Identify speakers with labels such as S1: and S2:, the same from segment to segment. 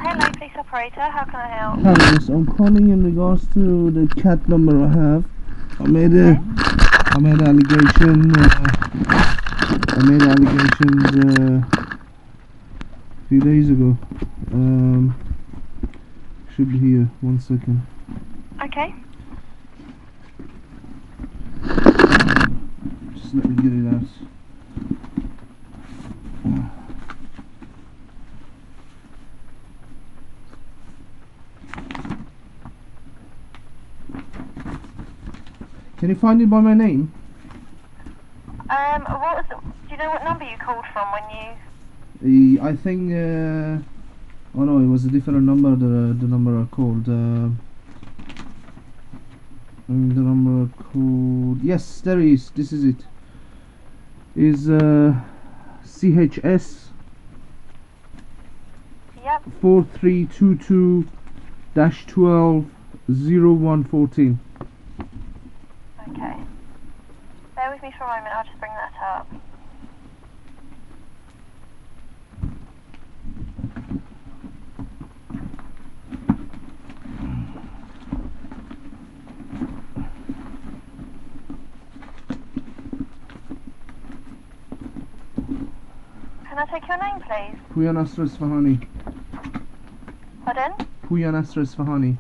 S1: Hello, police operator. How can I help?
S2: Hi, yes, I'm calling in regards to the cat number I have. I made allegation. I made allegations a few days ago. Should be here. 1 second.
S1: Okay.
S2: Just let me get it out. Can you find it by my name?
S1: Do you know what number you called from when you...
S2: I think. Oh no, it was a different number. The number I called. The number I called. Yes, there is. This is it. Is CHS
S1: Yep.
S2: 4322-12-0114.
S1: Okay. Bear with me for a moment. I'll just bring that up. Can I take your name, please?
S2: Puya Nasr Isfahani.
S1: Pardon?
S2: Puya Nasr Isfahani.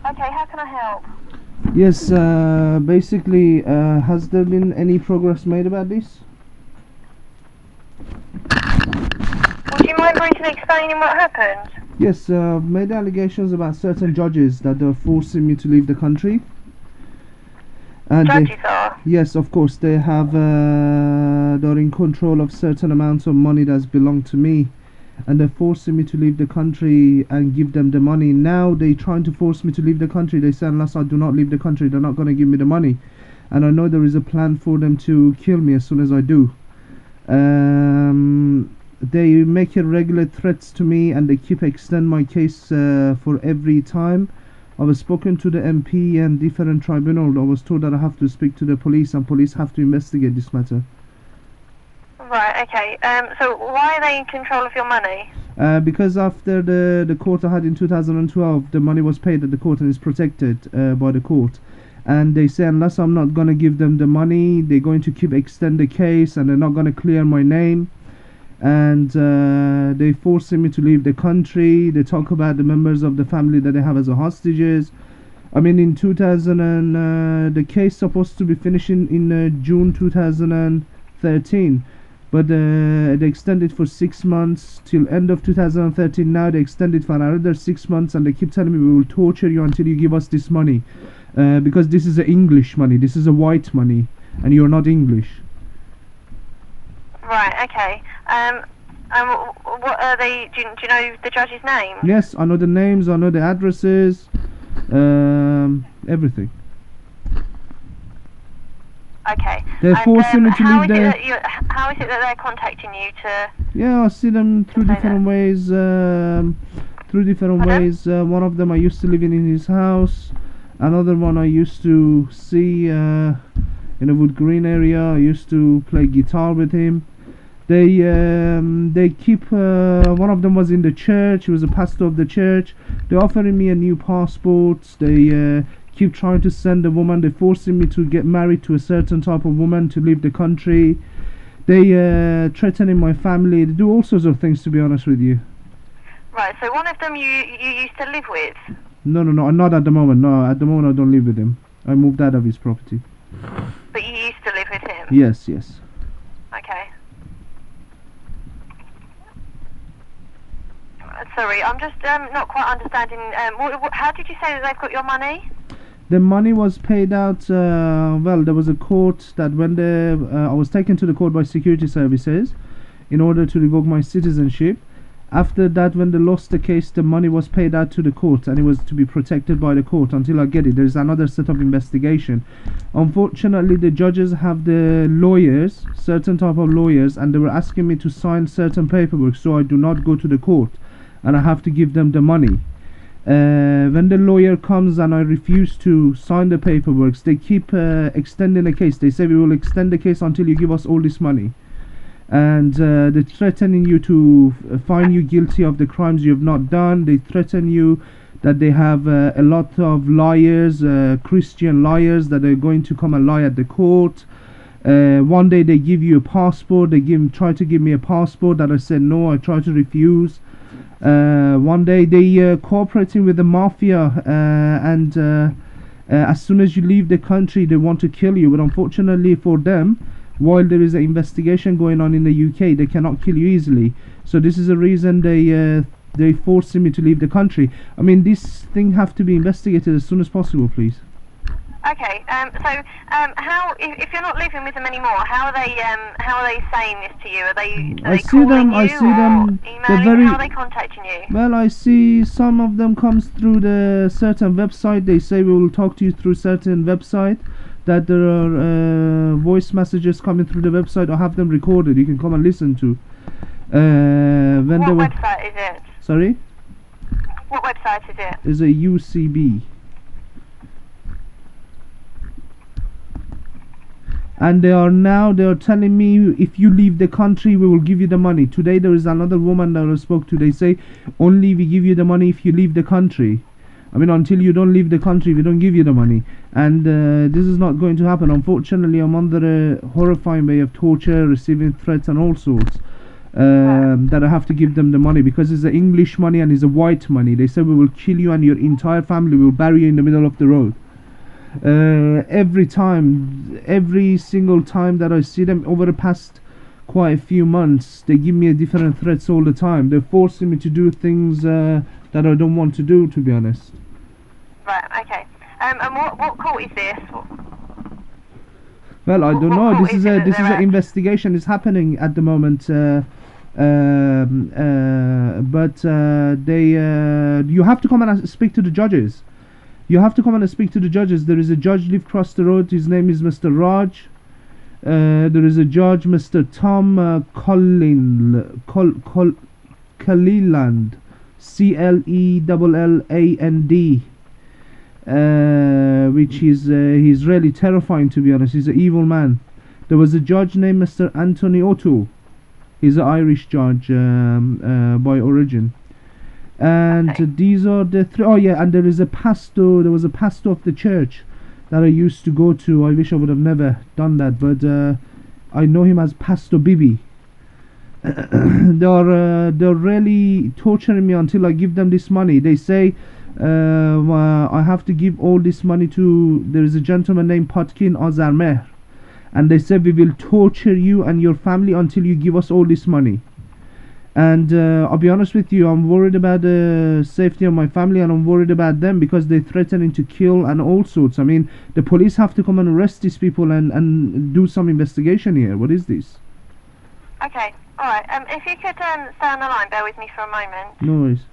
S1: Okay, how can I help?
S2: Yes, basically, has there been any progress made about this?
S1: Would you mind briefly explaining what happened?
S2: Yes, made allegations about certain judges that they're forcing me to leave the country. And
S1: Judges are?
S2: yes, of course, they have. They're in control of certain amounts of money that's belonged to me, and they're forcing me to leave the country and give them the money. Now they're trying to force me to leave the country. They say unless I do not leave the country, they're not going to give me the money, and I know there is a plan for them to kill me as soon as I do. They make irregular threats to me, and they keep extend my case for every time. I was spoken to the MP and different tribunal. I was told that I have to speak to the police, and police have to investigate this matter.
S1: Right, okay. So why are they in control of your money?
S2: Because after the court I had in 2012, the money was paid at the court and is protected by the court. And they say unless I'm not going to give them the money, they're going to keep extend the case, and they're not going to clear my name. And they forcing me to leave the country. They talk about the members of the family that they have as hostages. I mean, in 2000 the case supposed to be finishing in June 2013, but they extended for 6 months till end of 2013. Now they extended for another 6 months, and they keep telling me we will torture you until you give us this money, because this is a English money, this is a white money, and you're not English.
S1: Right, okay. What are they? Do you know the judge's name?
S2: Yes, I know the names, I know the addresses, everything.
S1: Okay.
S2: They're forcing me to leave the...
S1: How is it that they're contacting you to...
S2: Yeah, I see them through different ways. One of them I used to live in his house. Another one I used to see in a Wood Green area. I used to play guitar with him. They keep. One of them was in the church. He was a pastor of the church. They're offering me a new passport. They keep trying to send a woman. They're forcing me to get married to a certain type of woman to leave the country. They threatening my family. They do all sorts of things, to be honest with you.
S1: Right. So one of them you used to live with.
S2: No, not at the moment. No, at the moment I don't live with him. I moved out of his property.
S1: But you used to live with him.
S2: Yes.
S1: Okay. Sorry, I'm just not quite understanding. How did you say that they've got your money?
S2: The money was paid out. Well, there was a court that when I was taken to the court by security services in order to revoke my citizenship. After that, when they lost the case, the money was paid out to the court, and it was to be protected by the court until I get it. There's another set of investigation. Unfortunately, the judges have the lawyers, certain type of lawyers, and they were asking me to sign certain paperwork so I do not go to the court, and I have to give them the money. When the lawyer comes and I refuse to sign the paperwork, they keep extending the case. They say we will extend the case until you give us all this money, and they're threatening you to find you guilty of the crimes you have not done. They threaten you that they have a lot of liars, Christian liars, that are going to come and lie at the court. One day they give you a passport. They try to give me a passport that I said no. I try to refuse. One day they cooperating with the mafia, and as soon as you leave the country they want to kill you. But unfortunately for them, while there is an investigation going on in the UK, they cannot kill you easily. So this is the reason they forcing me to leave the country. I mean, this thing have to be investigated as soon as possible, please.
S1: Okay. How, if you're not living with them anymore, how are they saying this to you? Are they calling you,
S2: I see them. They're
S1: emailing?
S2: very.
S1: How are they contacting you?
S2: Well, I see some of them comes through the certain website. They say we will talk to you through certain website. That there are voice messages coming through the website. I have them recorded. You can come and listen to. When
S1: What
S2: they were.
S1: website is it?
S2: Sorry.
S1: What website is it?
S2: Is a UCB. And they are telling me, if you leave the country we will give you the money. Today there is another woman that I spoke to. They say only we give you the money if you leave the country. I mean, until you don't leave the country we don't give you the money. And this is not going to happen. Unfortunately, I'm under a horrifying way of torture, receiving threats and all sorts, that I have to give them the money because it's a English money and it's a white money. They said we will kill you and your entire family. We will bury you in the middle of the road. Every single time that I see them over the past quite a few months, they give me a different threats all the time. They're forcing me to do things that I don't want to do, to be honest.
S1: Right. Okay. And what court is this?
S2: Well, I don't know.
S1: What
S2: This is an investigation is happening at the moment. But you have to come and speak to the judges. You have to come and speak to the judges. There is a judge live across the road. His name is Mr. Raj. There is a judge, Mr. Tom Cleland, Cleland, which is he's really terrifying, to be honest. He's an evil man. There was a judge named Mr. Anthony O'Toole. He's an Irish judge by origin. And these are the three. Oh yeah, and there is a pastor. There was a pastor of the church that I used to go to. I wish I would have never done that, but I know him as Pastor Bibi. They're really torturing me until I give them this money. They say I have to give all this money to. There is a gentleman named Patkin Azarmer, and they said we will torture you and your family until you give us all this money. And I'll be honest with you, I'm worried about the safety of my family, and I'm worried about them because they're threatening to kill and all sorts. I mean, the police have to come and arrest these people and do some investigation here. What is this?
S1: Okay, alright. If you could stay on the line, bear with me for a moment.
S2: No worries.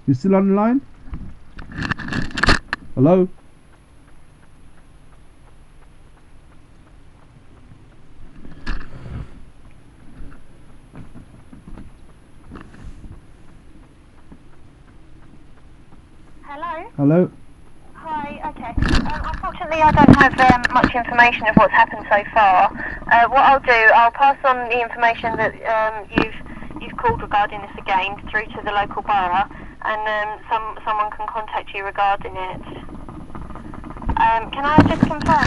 S2: You still on the line? Hello?
S1: Hello?
S2: Hello?
S1: Hi, okay. Unfortunately, I don't have much information of what's happened so far. What I'll do, I'll pass on the information that you've called regarding this again through to the local borough, and someone can contact you regarding it. Can I just confirm?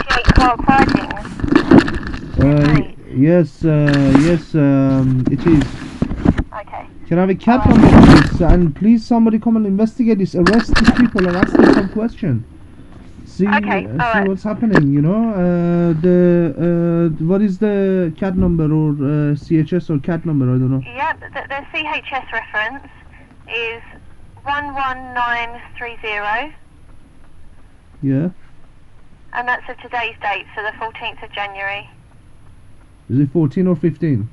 S1: 28 Clark Ridings.
S2: Yes, it is.
S1: Okay.
S2: Can I have a cat number, please? And please, somebody come and investigate this. Arrest these people and ask them some question. See,
S1: Okay, alright.
S2: what's happening. You know, what is the cat number or CHS or cat number? I don't know.
S1: Yeah, the CHS reference is 11930,
S2: Yeah.
S1: and that's of today's date, so the 14th of January.
S2: Is it 14 or 15?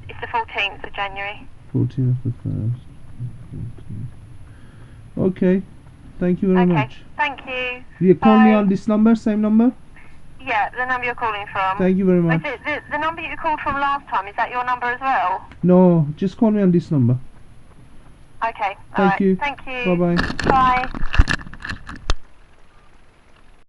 S1: It's the 14th of January.
S2: 14 of the first. 14. Okay. Thank you very
S1: Okay,
S2: much.
S1: thank you.
S2: You call me
S1: Bye.
S2: on this number, same number?
S1: Yeah, the number you're calling from.
S2: Thank you very much.
S1: Wait, the number you called from last time, is that your number as well?
S2: No, just call me on this number.
S1: Okay,
S2: Thank
S1: alright.
S2: you.
S1: Thank you.
S2: Bye-bye.
S1: Bye.